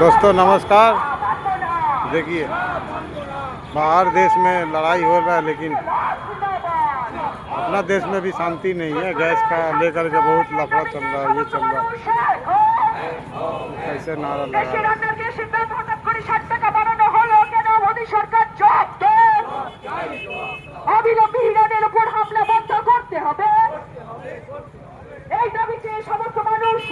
दोस्तों नमस्कार। देखिए बाहर देश में लड़ाई हो रहा है, लेकिन अपना देश में भी शांति नहीं है। गैस का लेकर के बहुत लफड़ा चल रहा है, ये चल रहा है। कैसे नारा लगा रहा है। অবিলম্বে ইরানের উপর হামলা বন্ধ করতে হবে। এই দাবিতে সমস্ত মানুষ